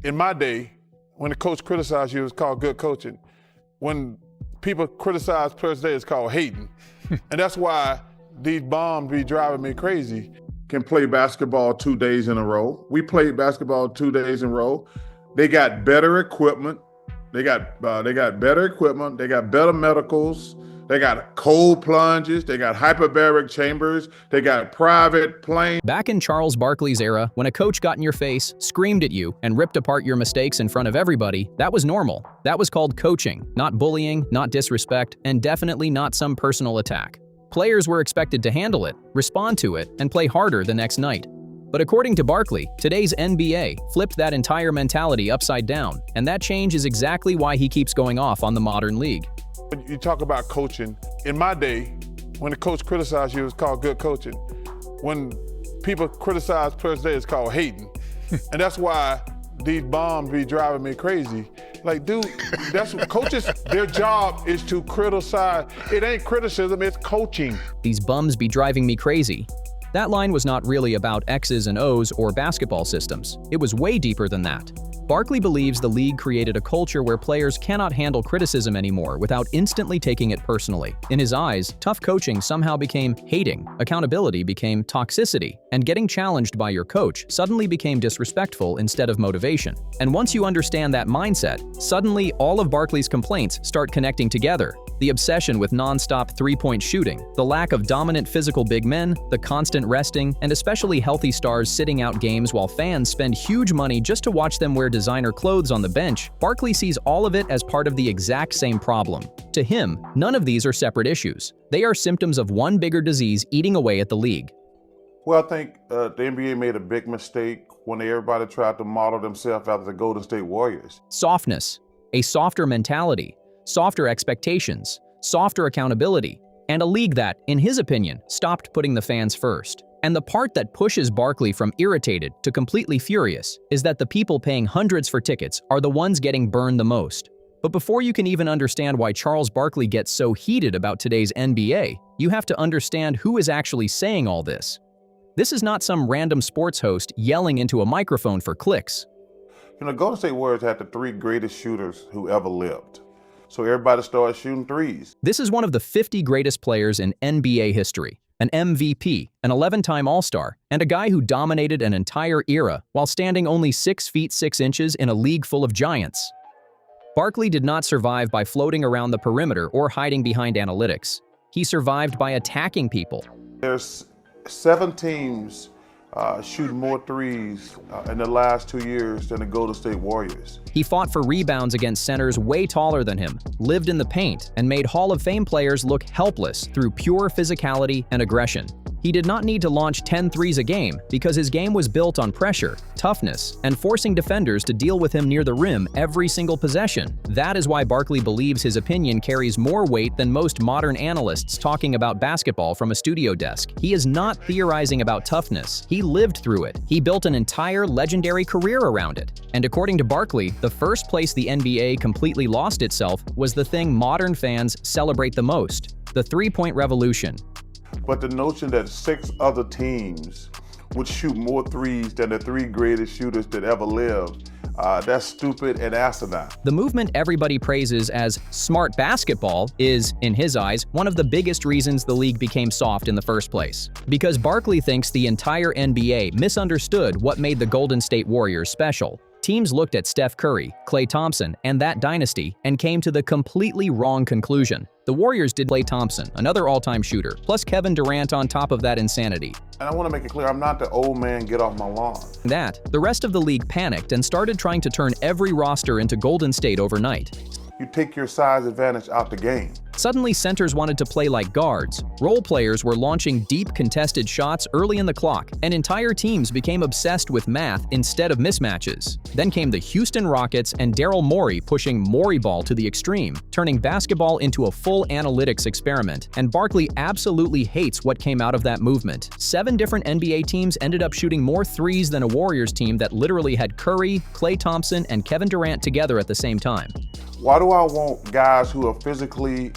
In my day, when the coach criticized you, it was called good coaching. When people criticize players today, it's called hating. And that's why these bombs be driving me crazy. Can play basketball 2 days in a row. We played basketball 2 days in a row. They got better equipment. They got better equipment. They got better medicals. They got cold plunges. They got hyperbaric chambers. They got private planes. Back in Charles Barkley's era, when a coach got in your face, screamed at you, and ripped apart your mistakes in front of everybody, that was normal. That was called coaching, not bullying, not disrespect, and definitely not some personal attack. Players were expected to handle it, respond to it, and play harder the next night. But according to Barkley, today's NBA flipped that entire mentality upside down, and that change is exactly why he keeps going off on the modern league. You talk about coaching. In my day, when the coach criticized you, it was called good coaching. When people criticize players today, it's called hating. And that's why these bombs be driving me crazy. Like, dude, that's what coaches, their job is to criticize. It ain't criticism, it's coaching. These bums be driving me crazy. That line was not really about X's and O's or basketball systems. It was way deeper than that. Barkley believes the league created a culture where players cannot handle criticism anymore without instantly taking it personally. In his eyes, tough coaching somehow became hating, accountability became toxicity, and getting challenged by your coach suddenly became disrespectful instead of motivation. And once you understand that mindset, suddenly all of Barkley's complaints start connecting together. The obsession with non-stop three-point shooting, the lack of dominant physical big men, the constant resting, and especially healthy stars sitting out games while fans spend huge money just to watch them wear designer clothes on the bench, Barkley sees all of it as part of the exact same problem. To him, none of these are separate issues. They are symptoms of one bigger disease eating away at the league. Well, I think the NBA made a big mistake when everybody tried to model themselves after the Golden State Warriors. Softness, a softer mentality, softer expectations, softer accountability, and a league that, in his opinion, stopped putting the fans first. And the part that pushes Barkley from irritated to completely furious is that the people paying hundreds for tickets are the ones getting burned the most. But before you can even understand why Charles Barkley gets so heated about today's NBA, you have to understand who is actually saying all this. This is not some random sports host yelling into a microphone for clicks. You know, Golden State Warriors had the 3 greatest shooters who ever lived. So everybody started shooting threes. This is one of the 50 greatest players in NBA history, an MVP, an 11-time All-Star, and a guy who dominated an entire era while standing only 6 feet 6 inches in a league full of giants. Barkley did not survive by floating around the perimeter or hiding behind analytics. He survived by attacking people. There's 7 teams shooting more threes in the last 2 years than the Golden State Warriors. He fought for rebounds against centers way taller than him, lived in the paint, and made Hall of Fame players look helpless through pure physicality and aggression. He did not need to launch 10 threes a game because his game was built on pressure, toughness, and forcing defenders to deal with him near the rim every single possession. That is why Barkley believes his opinion carries more weight than most modern analysts talking about basketball from a studio desk. He is not theorizing about toughness. He lived through it. He built an entire legendary career around it. And according to Barkley, the first place the NBA completely lost itself was the thing modern fans celebrate the most, the three-point revolution. But the notion that 6 other teams would shoot more threes than the 3 greatest shooters that ever lived, that's stupid and asinine. The movement everybody praises as smart basketball is, in his eyes, one of the biggest reasons the league became soft in the first place. Because Barkley thinks the entire NBA misunderstood what made the Golden State Warriors special. Teams looked at Steph Curry, Klay Thompson, and that dynasty and came to the completely wrong conclusion. The Warriors did Klay Thompson, another all-time shooter, plus Kevin Durant on top of that insanity. And I want to make it clear, I'm not the old man, get off my lawn. The rest of the league panicked and started trying to turn every roster into Golden State overnight. You take your size advantage out the game. Suddenly, centers wanted to play like guards. Role players were launching deep contested shots early in the clock, and entire teams became obsessed with math instead of mismatches. Then came the Houston Rockets and Daryl Morey pushing Morey ball to the extreme, turning basketball into a full analytics experiment, and Barkley absolutely hates what came out of that movement. 7 different NBA teams ended up shooting more threes than a Warriors team that literally had Curry, Klay Thompson, and Kevin Durant together at the same time. Why do I want guys who are physically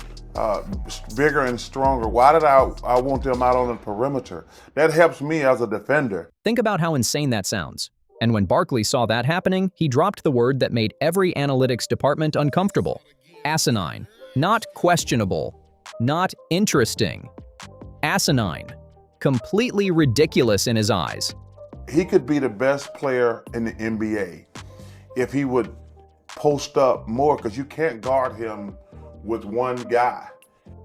bigger and stronger? Why did I want them out on the perimeter? That helps me as a defender. Think about how insane that sounds. And when Barkley saw that happening, he dropped the word that made every analytics department uncomfortable. Asinine. Not questionable. Not interesting. Asinine. Completely ridiculous in his eyes. He could be the best player in the NBA if he would post up more, because you can't guard him with one guy.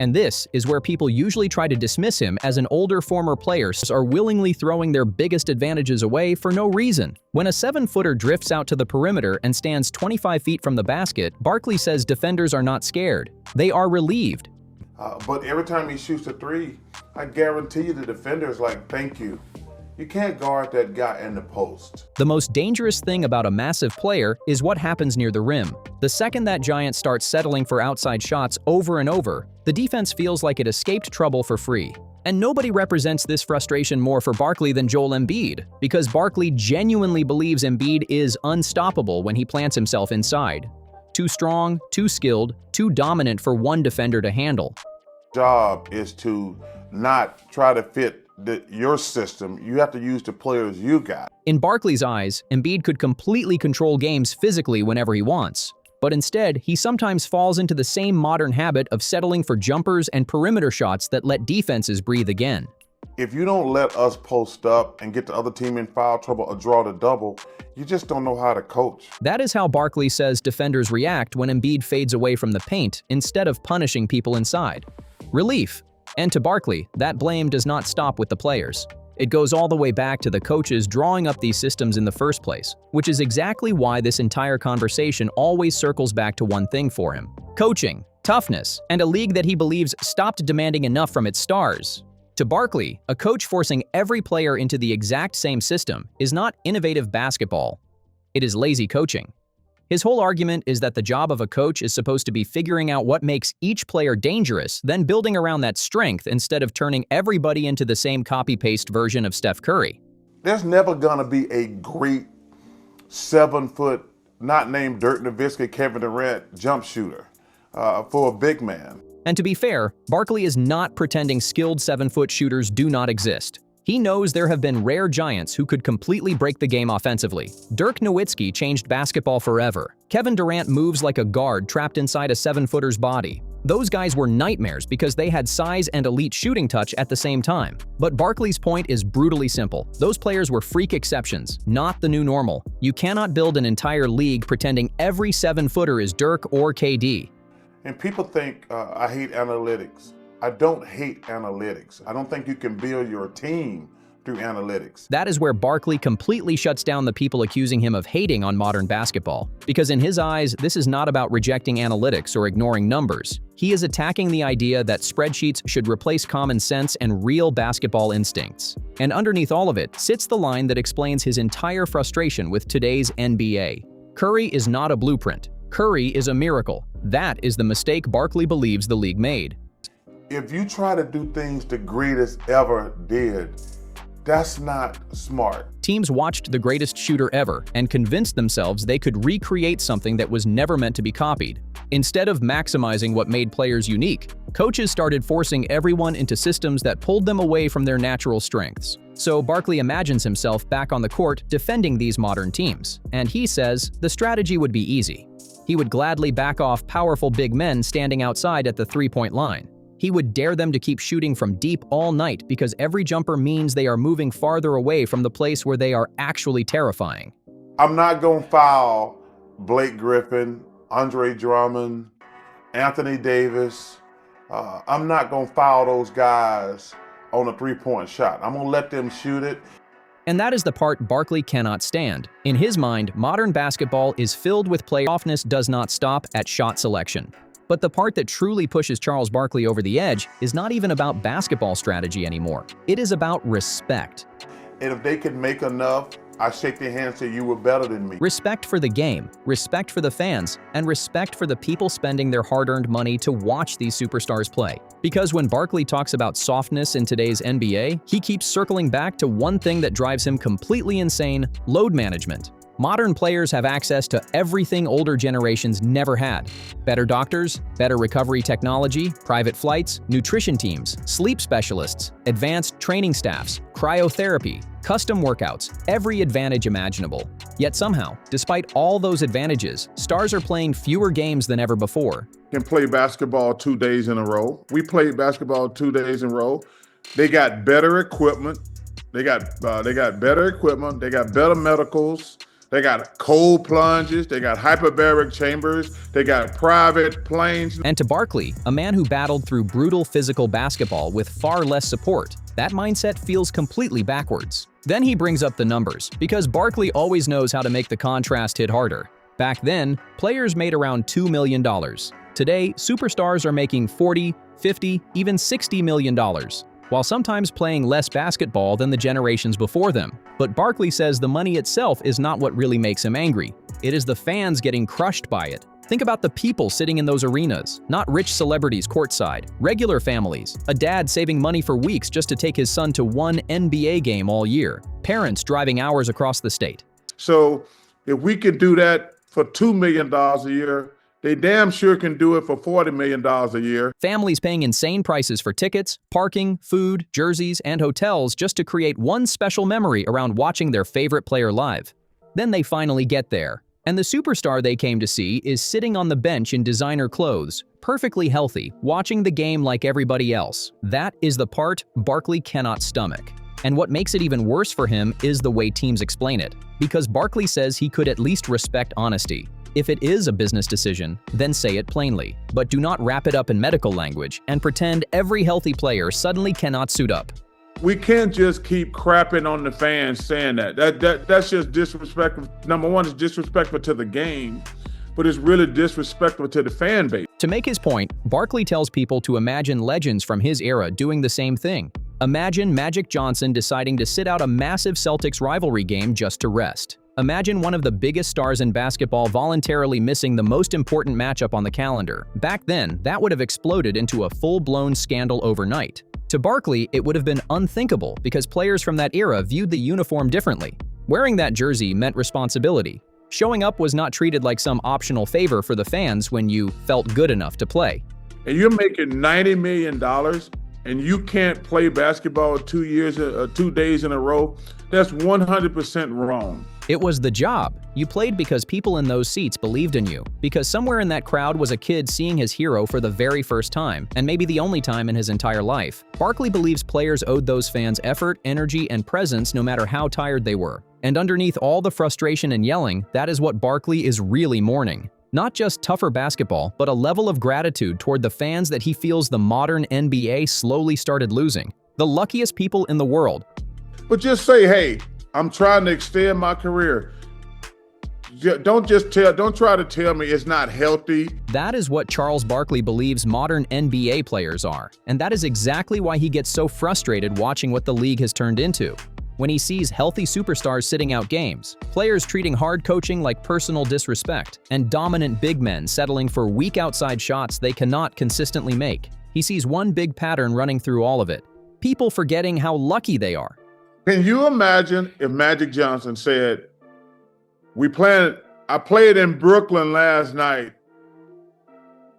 And this is where people usually try to dismiss him, as an older former players are willingly throwing their biggest advantages away for no reason. When a 7-footer drifts out to the perimeter and stands 25 feet from the basket, Barkley says defenders are not scared. They are relieved. But every time he shoots a three, I guarantee you the defender's like, thank you. You can't guard that guy in the post. The most dangerous thing about a massive player is what happens near the rim. The second that giant starts settling for outside shots over and over, the defense feels like it escaped trouble for free. And nobody represents this frustration more for Barkley than Joel Embiid, because Barkley genuinely believes Embiid is unstoppable when he plants himself inside. Too strong, too skilled, too dominant for one defender to handle. Job is to not try to fit your system. You have to use the players you got. In Barkley's eyes, Embiid could completely control games physically whenever he wants. But instead, he sometimes falls into the same modern habit of settling for jumpers and perimeter shots that let defenses breathe again. If you don't let us post up and get the other team in foul trouble or draw the double, you just don't know how to coach. That is how Barkley says defenders react when Embiid fades away from the paint instead of punishing people inside. Relief. And to Barkley, that blame does not stop with the players. It goes all the way back to the coaches drawing up these systems in the first place, which is exactly why this entire conversation always circles back to one thing for him: coaching, toughness, and a league that he believes stopped demanding enough from its stars. To Barkley, a coach forcing every player into the exact same system is not innovative basketball. It is lazy coaching. His whole argument is that the job of a coach is supposed to be figuring out what makes each player dangerous, then building around that strength instead of turning everybody into the same copy-paste version of Steph Curry. There's never gonna be a great 7-foot, not named Dirk Nowitzki, Kevin Durant jump shooter for a big man. And to be fair, Barkley is not pretending skilled 7-foot shooters do not exist. He knows there have been rare giants who could completely break the game offensively. Dirk Nowitzki changed basketball forever. Kevin Durant moves like a guard trapped inside a 7-footer's body. Those guys were nightmares because they had size and elite shooting touch at the same time. But Barkley's point is brutally simple. Those players were freak exceptions, not the new normal. You cannot build an entire league pretending every 7-footer is Dirk or KD. And people think I hate analytics. I don't hate analytics. I don't think you can build your team through analytics. That is where Barkley completely shuts down the people accusing him of hating on modern basketball. Because in his eyes, this is not about rejecting analytics or ignoring numbers. He is attacking the idea that spreadsheets should replace common sense and real basketball instincts. And underneath all of it sits the line that explains his entire frustration with today's NBA. Curry is not a blueprint. Curry is a miracle. That is the mistake Barkley believes the league made. If you try to do things the greatest ever did, that's not smart. Teams watched the greatest shooter ever and convinced themselves they could recreate something that was never meant to be copied. Instead of maximizing what made players unique, coaches started forcing everyone into systems that pulled them away from their natural strengths. So Barkley imagines himself back on the court defending these modern teams, and he says the strategy would be easy. He would gladly back off powerful big men standing outside at the three-point line. He would dare them to keep shooting from deep all night because every jumper means they are moving farther away from the place where they are actually terrifying. I'm not going to foul Blake Griffin, Andre Drummond, Anthony Davis. I'm not going to foul those guys on a three-point shot. I'm going to let them shoot it. And that is the part Barkley cannot stand. In his mind, modern basketball is filled with play. Softness does not stop at shot selection. But the part that truly pushes Charles Barkley over the edge is not even about basketball strategy anymore. It is about respect. And if they can make enough, I shake their hand and say, you were better than me. Respect for the game, respect for the fans, and respect for the people spending their hard-earned money to watch these superstars play. Because when Barkley talks about softness in today's NBA, he keeps circling back to one thing that drives him completely insane: load management. Modern players have access to everything older generations never had. Better doctors, better recovery technology, private flights, nutrition teams, sleep specialists, advanced training staffs, cryotherapy, custom workouts, every advantage imaginable. Yet somehow, despite all those advantages, stars are playing fewer games than ever before. Can play basketball 2 days in a row. We played basketball 2 days in a row. They got better equipment. They got better equipment. They got better medicals. They got cold plunges. They got hyperbaric chambers. They got private planes. And to Barkley, a man who battled through brutal physical basketball with far less support, that mindset feels completely backwards. Then he brings up the numbers, because Barkley always knows how to make the contrast hit harder. Back then, players made around $2 million. Today, superstars are making $40, $50, even $60 million, while sometimes playing less basketball than the generations before them. But Barkley says the money itself is not what really makes him angry. It is the fans getting crushed by it. Think about the people sitting in those arenas, not rich celebrities courtside, regular families, a dad saving money for weeks just to take his son to one NBA game all year, parents driving hours across the state. So if we could do that for $2 million a year, they damn sure can do it for $40 million a year. Families paying insane prices for tickets, parking, food, jerseys, and hotels just to create one special memory around watching their favorite player live. Then they finally get there, and the superstar they came to see is sitting on the bench in designer clothes, perfectly healthy, watching the game like everybody else. That is the part Barkley cannot stomach. And what makes it even worse for him is the way teams explain it, because Barkley says he could at least respect honesty. If it is a business decision, then say it plainly, but do not wrap it up in medical language and pretend every healthy player suddenly cannot suit up. We can't just keep crapping on the fans saying that. That's just disrespectful. Number one, it's disrespectful to the game, but it's really disrespectful to the fan base. To make his point, Barkley tells people to imagine legends from his era doing the same thing. Imagine Magic Johnson deciding to sit out a massive Celtics rivalry game just to rest. Imagine one of the biggest stars in basketball voluntarily missing the most important matchup on the calendar. Back then, that would have exploded into a full-blown scandal overnight. To Barkley, it would have been unthinkable because players from that era viewed the uniform differently. Wearing that jersey meant responsibility. Showing up was not treated like some optional favor for the fans when you felt good enough to play. And you're making $90 million and you can't play basketball 2 days in a row, that's 100% wrong. It was the job. You played because people in those seats believed in you, because somewhere in that crowd was a kid seeing his hero for the very first time, and maybe the only time in his entire life. Barkley believes players owed those fans effort, energy, and presence no matter how tired they were. And underneath all the frustration and yelling, that is what Barkley is really mourning. Not just tougher basketball, but a level of gratitude toward the fans that he feels the modern NBA slowly started losing. The luckiest people in the world. But just say, hey, I'm trying to extend my career. Don't try to tell me it's not healthy. That is what Charles Barkley believes modern NBA players are, and that is exactly why he gets so frustrated watching what the league has turned into. When he sees healthy superstars sitting out games, players treating hard coaching like personal disrespect, and dominant big men settling for weak outside shots they cannot consistently make, he sees one big pattern running through all of it. People forgetting how lucky they are. Can you imagine if Magic Johnson said, I played in Brooklyn last night.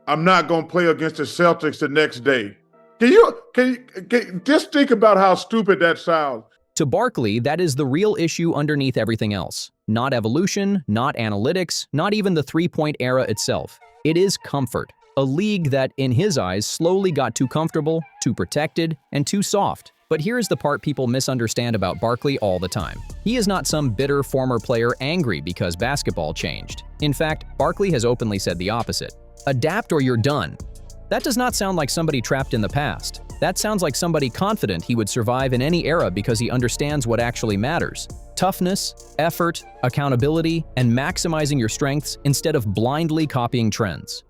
I'm not going to play against the Celtics the next day. Can you just think about how stupid that sounds? To Barkley, that is the real issue underneath everything else. Not evolution, not analytics, not even the three-point era itself. It is comfort. A league that, in his eyes, slowly got too comfortable, too protected, and too soft. But here's the part people misunderstand about Barkley all the time. He is not some bitter former player angry because basketball changed. In fact, Barkley has openly said the opposite. Adapt or you're done. That does not sound like somebody trapped in the past. That sounds like somebody confident he would survive in any era because he understands what actually matters. Toughness, effort, accountability, and maximizing your strengths instead of blindly copying trends.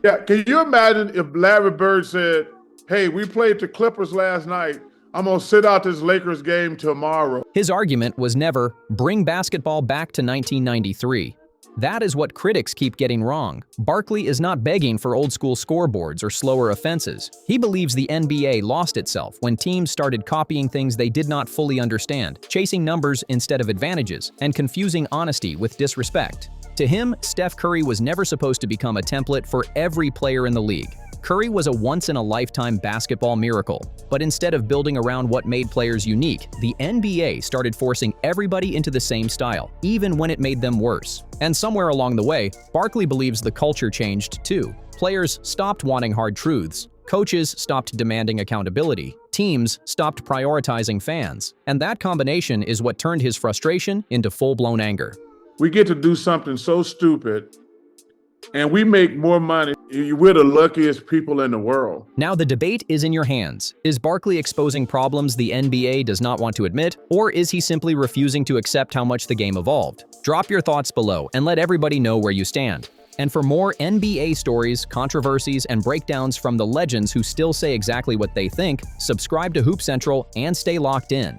Yeah, can you imagine if Larry Bird said, hey, we played the Clippers last night. I'm going to sit out this Lakers game tomorrow. His argument was never, bring basketball back to 1993. That is what critics keep getting wrong. Barkley is not begging for old-school scoreboards or slower offenses. He believes the NBA lost itself when teams started copying things they did not fully understand, chasing numbers instead of advantages, and confusing honesty with disrespect. To him, Steph Curry was never supposed to become a template for every player in the league. Curry was a once-in-a-lifetime basketball miracle, but instead of building around what made players unique, the NBA started forcing everybody into the same style, even when it made them worse. And somewhere along the way, Barkley believes the culture changed too. Players stopped wanting hard truths, coaches stopped demanding accountability, teams stopped prioritizing fans, and that combination is what turned his frustration into full-blown anger. We get to do something so stupid, and we make more money. We're the luckiest people in the world. Now the debate is in your hands. Is Barkley exposing problems the NBA does not want to admit, or is he simply refusing to accept how much the game evolved? Drop your thoughts below and let everybody know where you stand. And for more NBA stories, controversies, and breakdowns from the legends who still say exactly what they think, subscribe to Hoop Central and stay locked in.